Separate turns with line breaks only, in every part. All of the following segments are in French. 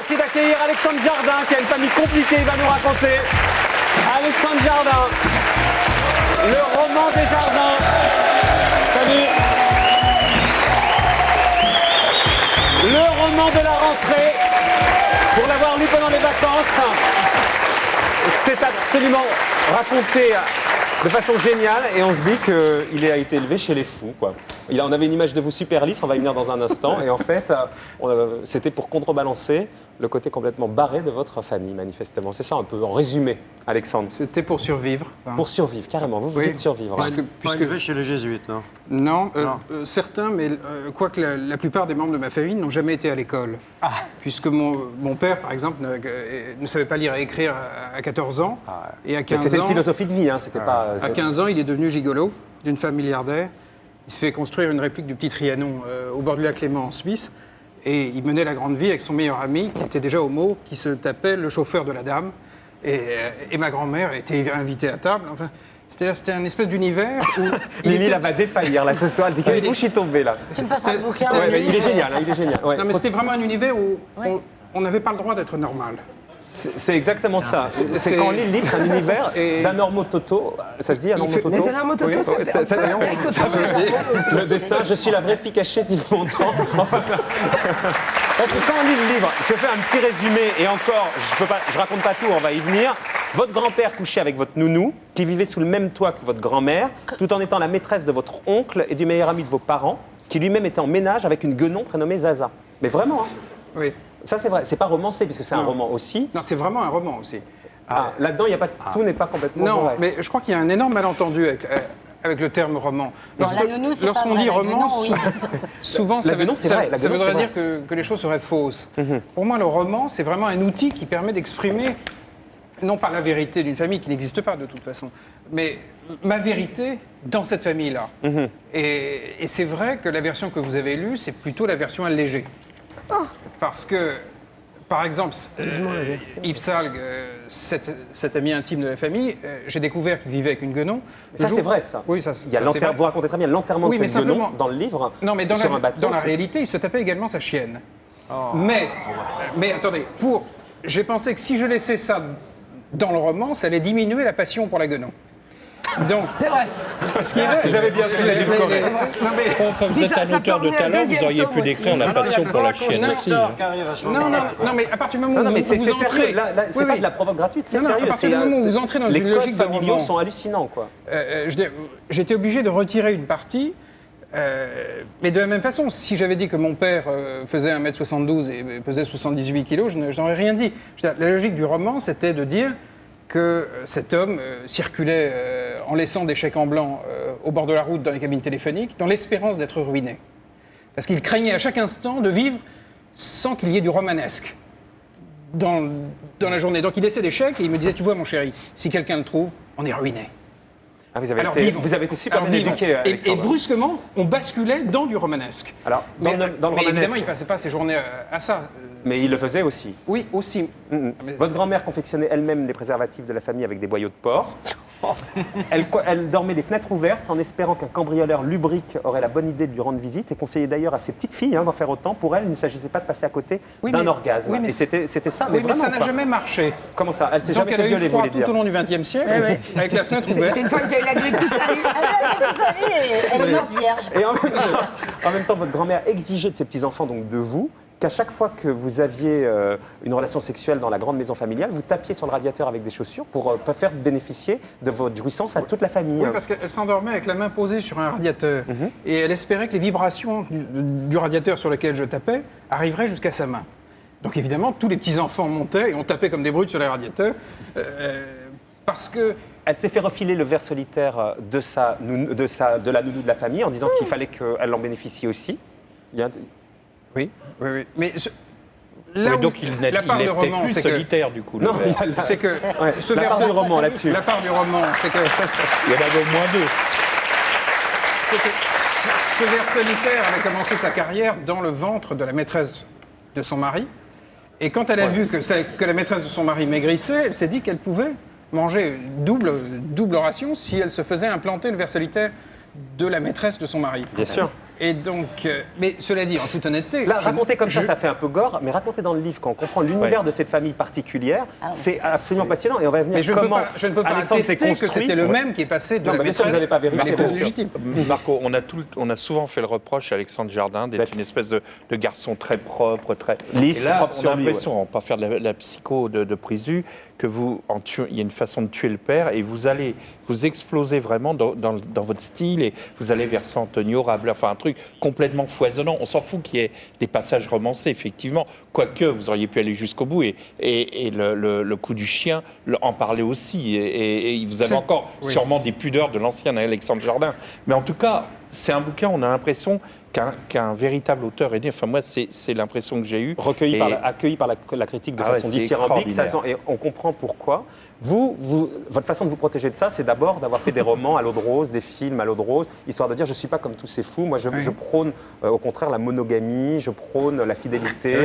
prie d'accueillir Alexandre Jardin, qui a une famille compliquée, il va nous raconter. Alexandre Jardin, le roman des Jardins. Salut. Le roman de la rentrée, pour l'avoir lu pendant les vacances, c'est absolument raconté de façon géniale et on se dit qu'il a été élevé chez les fous, quoi. On avait une image de vous super lisse, on va y venir dans un instant, et en fait, c'était pour contrebalancer le côté complètement barré de votre famille, manifestement. C'est ça un peu, en résumé, Alexandre.
C'était pour survivre.
Pour survivre, carrément. Vous dites survivre.
Puisque élevé chez les jésuites, non?
Non, certains, mais quoique la plupart des membres de ma famille n'ont jamais été à l'école. Puisque mon père, par exemple, ne savait pas lire et écrire à 14 ans. Et à 15 ans...
C'était une philosophie de vie, hein, c'était pas...
À 15 ans, il est devenu gigolo d'une femme milliardaire. Il se fait construire une réplique du petit Trianon au bord du lac Léman, en Suisse. Et il menait la grande vie avec son meilleur ami, qui était déjà homo, qui se tapait le chauffeur de la dame. Et ma grand-mère était invitée à table. Enfin, c'était un espèce d'univers où...
Lily, là, va défaillir, là, ce soir. Elle dit, où je suis tombé, là?
C'est pas ça le bouquin.
Il est génial, hein, il est génial. Ouais.
Non, mais c'était vraiment un univers où on n'avait pas le droit d'être normal.
C'est exactement ça. C'est quand on lit le livre, c'est un univers d'anormo toto. Ça se dit anormo toto?
Mais c'est l'anormo toto, ça fait avec Toto.
Le dessin, je suis la vraie fille cachée d'Yves Montand. Parce que quand on lit le livre, je fais un petit résumé, et encore, je raconte pas tout, on va y venir. Votre grand-père couchait avec votre nounou, qui vivait sous le même toit que votre grand-mère, tout en étant la maîtresse de votre oncle et du meilleur ami de vos parents, qui lui-même était en ménage avec une guenon prénommée Zaza. Mais vraiment, hein?
Oui.
Ça, c'est vrai. C'est pas romancé, puisque c'est un roman aussi.
Non, c'est vraiment un roman aussi.
Là-dedans, tout n'est pas complètement vrai.
Non, mais je crois qu'il y a un énorme malentendu avec le terme roman.
Lorsqu'on
dit roman, souvent, ça voudrait dire que les choses seraient fausses. Pour moi, le roman, c'est vraiment un outil qui permet d'exprimer, non pas la vérité d'une famille qui n'existe pas de toute façon, mais ma vérité dans cette famille-là. Et c'est vrai que la version que vous avez lue, c'est plutôt la version allégée. Parce que, par exemple, Yves Salgue, cet ami intime de la famille, j'ai découvert qu'il vivait avec une guenon.
Ça, c'est vrai, ça.
Oui, ça,
vous racontez très bien l'enterrement de cette guenon dans le livre.
Non, mais
sur un bateau,
dans la réalité, il se tapait également sa chienne. Mais attendez, j'ai pensé que si je laissais ça dans le roman, ça allait diminuer la passion pour la guenon. Donc,
c'est vrai.
J'avais bien vu
vous êtes un auteur de talent, vous auriez pu décrire la passion pour la chienne aussi.
Non, mais à partir du moment où
vous
entrez...
C'est pas de la provoque gratuite, c'est sérieux.
À partir du moment où vous entrez dans une logique de roman...
Les codes familiaux sont hallucinants, quoi.
J'étais obligé de retirer une partie, mais de la même façon, si j'avais dit que mon père faisait 1m72 et pesait 78 kilos, je n'aurais rien dit. La logique du roman, c'était de dire que cet homme circulait en laissant des chèques en blanc au bord de la route dans les cabines téléphoniques, dans l'espérance d'être ruiné. Parce qu'il craignait à chaque instant de vivre sans qu'il y ait du romanesque dans la journée. Donc il laissait des chèques et il me disait, tu vois mon chéri, si quelqu'un le trouve, on est ruiné.
Vous avez été super bien éduqué,
et brusquement, on basculait dans du romanesque.
Alors, dans le romanesque...
évidemment, il ne passait pas ses journées à ça.
Mais il le faisait aussi.
Oui, aussi.
Votre grand-mère confectionnait elle-même les préservatifs de la famille avec des boyaux de porc. Elle dormait des fenêtres ouvertes en espérant qu'un cambrioleur lubrique aurait la bonne idée de lui rendre visite et conseillait d'ailleurs à ses petites filles d'en faire autant. Pour elle, il ne s'agissait pas de passer à côté d'un orgasme.
Oui,
et c'était ça,
mais ça n'a jamais marché.
Comment ça? Elle s'est jamais fait violer, vous voulez dire?
Tout au long du XXe siècle, avec la fenêtre ouverte.
C'est une femme qui a eu la grippe toute sa vie. Elle a la grippe toute sa vie et elle est morte vierge.
Et en même temps, votre grand-mère exigeait de ses petits-enfants, donc de vous, qu'à chaque fois que vous aviez une relation sexuelle dans la grande maison familiale, vous tapiez sur le radiateur avec des chaussures pour faire bénéficier de votre jouissance à toute la famille.
Oui, parce qu'elle s'endormait avec la main posée sur un radiateur. Et elle espérait que les vibrations du radiateur sur lequel je tapais arriveraient jusqu'à sa main. Donc évidemment, tous les petits-enfants montaient et on tapait comme des brutes sur les radiateurs. Parce que...
Elle s'est fait refiler le verre solitaire de la nounou de la famille en disant qu'il fallait qu'elle en bénéficie aussi.
Oui. Mais
donc il est peut-être plus solitaire du coup.
C'est que
la part du roman là-dessus.
La part du roman, c'est que
il y en avait au moins deux.
C'est que ce ver solitaire avait commencé sa carrière dans le ventre de la maîtresse de son mari. Et quand elle a vu que la maîtresse de son mari maigrissait, elle s'est dit qu'elle pouvait manger double ration si elle se faisait implanter le ver solitaire de la maîtresse de son mari.
Bien sûr.
Et donc, mais cela dit, en toute honnêteté...
Là, raconter comme ça fait un peu gore, mais raconter dans le livre, quand on comprend l'univers de cette famille particulière, c'est absolument passionnant. Et on va venir
Mais je ne peux pas
Alexandre s'est
attester que
construit.
c'était le même qui est passé de
Non,
la
mais bien sûr,
maîtresse
vous n'avez pas vérifié,
à l'épouse
bien sûr.
légitime.
Marco, on a souvent fait le reproche à Alexandre Jardin d'être une espèce de garçon très propre, très
lisse,
Et là,
propre
on
sur
a
lui,
l'impression, on va pas faire de la psycho de Prisu, que il y a une façon de tuer le père et vous allez vous exploser vraiment dans votre style et vous allez vers San Antonio, Rabelais, enfin un truc complètement foisonnant. On s'en fout qu'il y ait des passages romancés, effectivement, quoique vous auriez pu aller jusqu'au bout et le coup du chien en parlait aussi et vous avez encore sûrement des pudeurs de l'ancien Alexandre Jardin. Mais en tout cas, c'est un bouquin, on a l'impression qu'un véritable auteur est né. Enfin, moi, c'est l'impression que j'ai eue.
Accueilli par la critique de
Ah ouais,
façon
c'est
dithyrambique,
extraordinaire.
et on comprend pourquoi. Votre façon de vous protéger de ça, c'est d'abord d'avoir fait des romans à l'eau de rose, des films à l'eau de rose, histoire de dire je ne suis pas comme tous ces fous. Moi, je prône au contraire la monogamie, je prône la fidélité.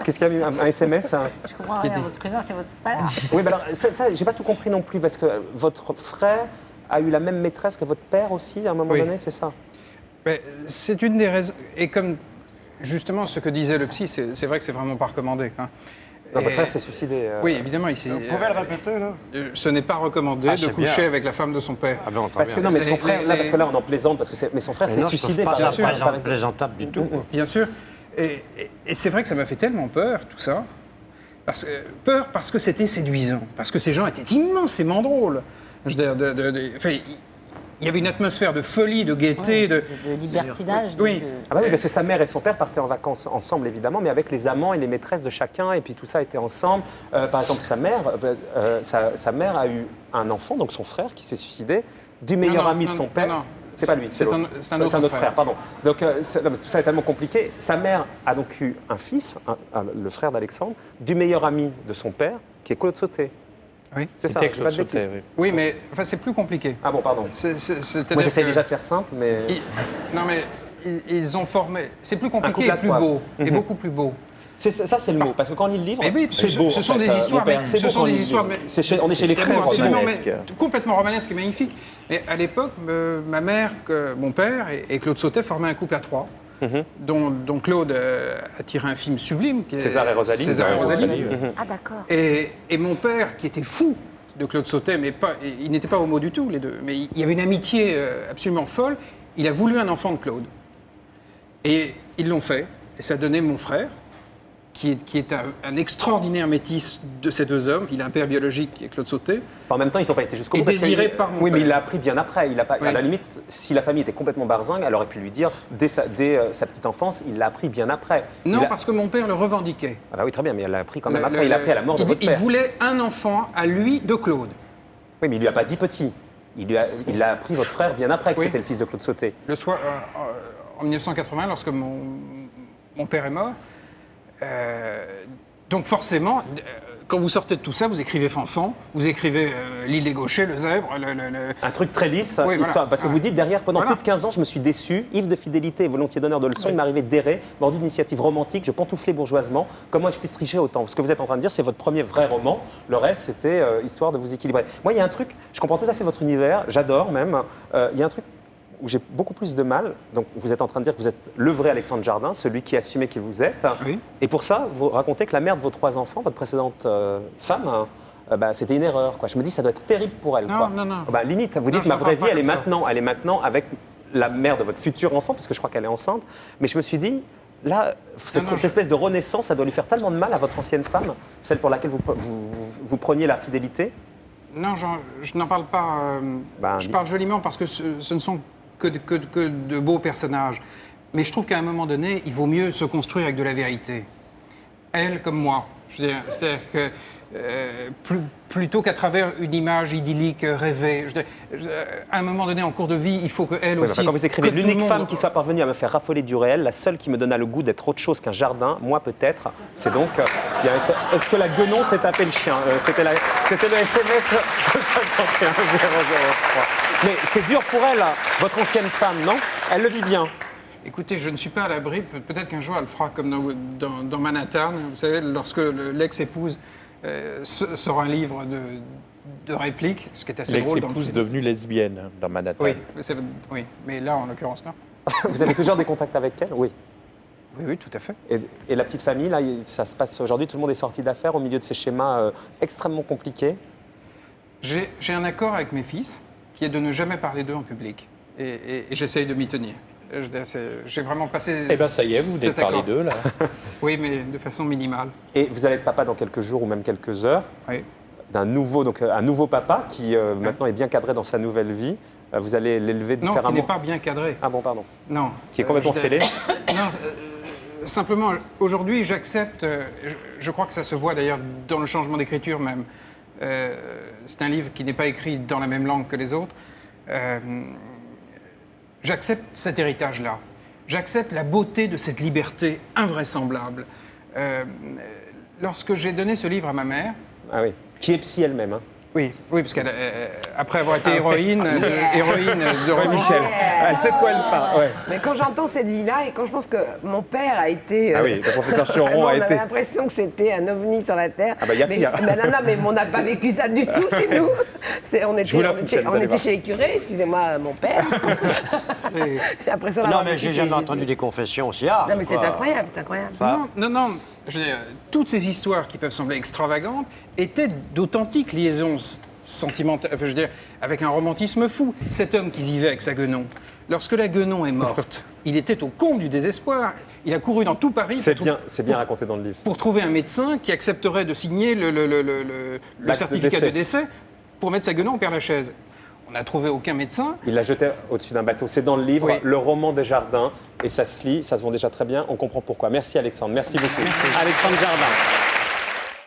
Qu'est-ce qu'il y a un SMS
Je comprends rien, votre cousin, c'est votre frère.
Oui, mais alors, ça j'ai pas tout compris non plus, parce que votre frère a eu la même maîtresse que votre père aussi, à un moment donné, c'est ça?
Mais c'est une des raisons. Et comme justement ce que disait le psy, c'est vrai que c'est vraiment pas recommandé. Hein.
Non, votre frère s'est suicidé.
Oui, évidemment,
Vous pouvez le répéter, là?
ce n'est pas recommandé de
c'est
coucher
bien.
avec la femme de son père.
Ah ben, on
Parce que non, mais son frère, là, parce que là, on en plaisante, mais son frère s'est suicidé par
C'est pas
exemple.
plaisantable du tout.
Bien sûr. Et c'est vrai que ça m'a fait tellement peur, tout ça. Peur parce que c'était séduisant, parce que ces gens étaient immensément drôles. Je veux dire, enfin, il y avait une atmosphère de folie, de gaieté,
De libertinage.
Oui.
Ah bah oui, parce que sa mère et son père partaient en vacances ensemble, évidemment, mais avec les amants et les maîtresses de chacun, et puis tout ça était ensemble. Par exemple, sa mère a eu un enfant, donc son frère, qui s'est suicidé, du meilleur ami de son père.
non.
C'est pas lui, c'est
C'est
l'autre.
un autre frère.
Pardon. Donc non, mais tout ça est tellement compliqué. Sa mère a donc eu un fils, le frère d'Alexandre, du meilleur ami de son père, qui est Claude Sauté.
Oui.
C'est ça,
C'était
je dis pas de
Claude
bêtises.
Sautet, oui.
Oui, mais enfin, c'est plus compliqué.
Ah bon, pardon.
C'est-à-dire
Moi, j'essaie
que-
déjà de faire simple, mais...
Non, mais ils ont formé. C'est plus
couple
compliqué
à
et plus
trois.
beau. Et beaucoup plus beau.
Ça, c'est le mot. Parce que quand on lit le livre,
Mais oui,
c'est beau.
ce sont
en fait.
des histoires,
Mon père,
mais
c'est
ce
beau
sont
quand on
des
lit le
histoires.
livre.
Mais
On est chez les frères.
absolument,
romanesques.
mais complètement romanesque et magnifique. Mais à l'époque, ma mère, mon père et Claude Sautet formaient un couple à trois, dont Claude a tiré un film sublime. Qui est
César et Rosalie.
César et Rosalie.
Ah, d'accord.
Et mon père, qui était fou de Claude Sautet, mais il n'était pas homo du tout, les deux, mais il y avait une amitié absolument folle, il a voulu un enfant de Claude. Et ils l'ont fait, et ça a donné mon frère, qui est un extraordinaire métis de ces deux hommes. Il a un père biologique qui est Claude Sautet.
Enfin, en même temps, ils n'ont pas été jusqu'au
Et
bout. parce que
désiré par mon
Oui, mais
père.
il l'a appris bien après. Il a pas,
Oui.
À la limite, si la famille était complètement barzingue, elle aurait pu lui dire, dès sa petite enfance, il l'a appris bien après.
Non, parce que mon père le revendiquait.
Ah bah oui, très bien, mais elle l'a appris quand même après. Il l'a appris à la mort de votre
Il
père.
voulait un enfant à lui de Claude.
Oui, mais il lui a pas dit petit. Il l'a appris votre frère bien après que
Oui.
c'était le fils de Claude Sauté.
Le soir, en 1980, lorsque mon père est mort, donc forcément, quand vous sortez de tout ça, vous écrivez Fanfan, vous écrivez L'île des Gauchers, Le Zèbre,
Un truc très lisse,
Oui,
histoire-
voilà.
parce que vous dites derrière, pendant
Voilà.
plus de 15 ans, je me suis déçu, ivre de fidélité et volontiers d'honneur de leçons, il m'arrivait d'errer, mordu d'initiative romantique, je pantouflais bourgeoisement. Comment ai-je pu tricher autant? Ce que vous êtes en train de dire, c'est votre premier vrai roman, le reste, c'était histoire de vous équilibrer. Moi, il y a un truc, je comprends tout à fait votre univers, j'adore même, il y a un truc où j'ai beaucoup plus de mal. Donc, vous êtes en train de dire que vous êtes le vrai Alexandre Jardin, celui qui assumait qui vous êtes.
Oui.
Et pour ça, vous racontez que la mère de vos 3 enfants, votre précédente femme, c'était une erreur. Quoi. Je me dis, ça doit être terrible pour elle.
Non,
quoi.
non, non.
Limite, vous
Non,
dites,
je
ma
ne
vraie
parle
vie,
pas
elle est maintenant avec la mère de votre futur enfant, parce que je crois qu'elle est enceinte. Mais je me suis dit, là, cette espèce de renaissance, ça doit lui faire tellement de mal à votre ancienne femme, celle pour laquelle vous preniez la fidélité.
Non, je n'en parle pas. Je parle joliment parce que ce ne sont que de beaux personnages. Mais je trouve qu'à un moment donné, il vaut mieux se construire avec de la vérité. Elle comme moi. Je veux dire, c'est-à-dire que plutôt qu'à travers une image idyllique rêvée. À un moment donné, en cours de vie, il faut qu'elle
Oui,
aussi.
quand vous écrivez
que tout le
l'unique
monde-
femme qui soit parvenue à me faire raffoler du réel, la seule qui me donna le goût d'être autre chose qu'un jardin, moi peut-être, c'est donc. Est-ce que la guenon s'est tapé le chien? C'était le SMS 61003. Mais c'est dur pour elle, votre ancienne femme, non? Elle le vit bien.
Écoutez, je ne suis pas à l'abri. Peut-être qu'un jour, elle fera comme dans Manhattan. Vous savez, lorsque l'ex-épouse sort un livre de répliques, ce qui est assez drôle dans le
L'ex-épouse
film.
devenue lesbienne dans Manhattan.
Oui, oui, mais là, en l'occurrence, non.
Vous avez toujours des contacts avec elle? Oui.
Oui, oui, tout à fait.
Et la petite famille, là, ça se passe aujourd'hui, tout le monde est sorti d'affaires au milieu de ces schémas extrêmement compliqués.
J'ai un accord avec mes fils qui est de ne jamais parler d'eux en public. Et j'essaye de m'y tenir. J'ai vraiment passé.
Eh bien, ça y est, vous venez de
cet accord.
parler d'eux, là.
Oui, mais de façon minimale.
Et vous allez être papa dans quelques jours ou même quelques heures.
Oui.
Un nouveau papa qui maintenant est bien cadré dans sa nouvelle vie. Vous allez l'élever
Non,
différemment.
qui n'est pas bien cadré.
Ah bon, pardon.
Non.
Qui est complètement fêlé.
Non, simplement, aujourd'hui, j'accepte, je crois que ça se voit d'ailleurs dans le changement d'écriture même. C'est un livre qui n'est pas écrit dans la même langue que les autres. J'accepte cet héritage-là. J'accepte la beauté de cette liberté invraisemblable. Lorsque j'ai donné ce livre à ma mère...
Ah oui. Qui est psy elle-même. Hein.
Oui, parce qu'elle, après avoir été héroïne de Roy Michel.
Elle sait de quoi elle parle. Ouais.
Mais quand j'entends cette vie-là et quand je pense que mon père a été...
Ah oui, le professeur Chiron
vraiment,
a
on
été...
avait l'impression que c'était un ovni sur la Terre.
Ah bah, y a
mais,
pire.
mais on n'a pas vécu ça du tout chez nous.
Je vous la fous, Michel, vous
on
allez
était
voir.
chez les curés, excusez-moi, mon père. J'ai l'impression
Non,
d'avoir
mais
vécu
j'ai
chez
jamais
Jésus.
entendu des confessions aussi hard.
Non, mais c'est
quoi.
incroyable, c'est incroyable.
Non. Je veux dire, toutes ces histoires qui peuvent sembler extravagantes étaient d'authentiques liaisons sentimentales, je veux dire, avec un romantisme fou. Cet homme qui vivait avec sa Guenon, lorsque la Guenon est morte, il était au comble du désespoir. Il a couru dans tout Paris
C'est bien raconté dans le livre. ça.
pour trouver un médecin qui accepterait de signer le
L'acte
certificat
de
de décès pour mettre sa Guenon au Père-Lachaise. On n'a trouvé aucun médecin.
Il l'a jeté au-dessus d'un bateau. C'est dans le livre,
Oui.
Le roman des jardins. Et ça se lit, ça se vend déjà très bien. On comprend pourquoi. Merci Alexandre. Merci beaucoup. Alexandre Jardin.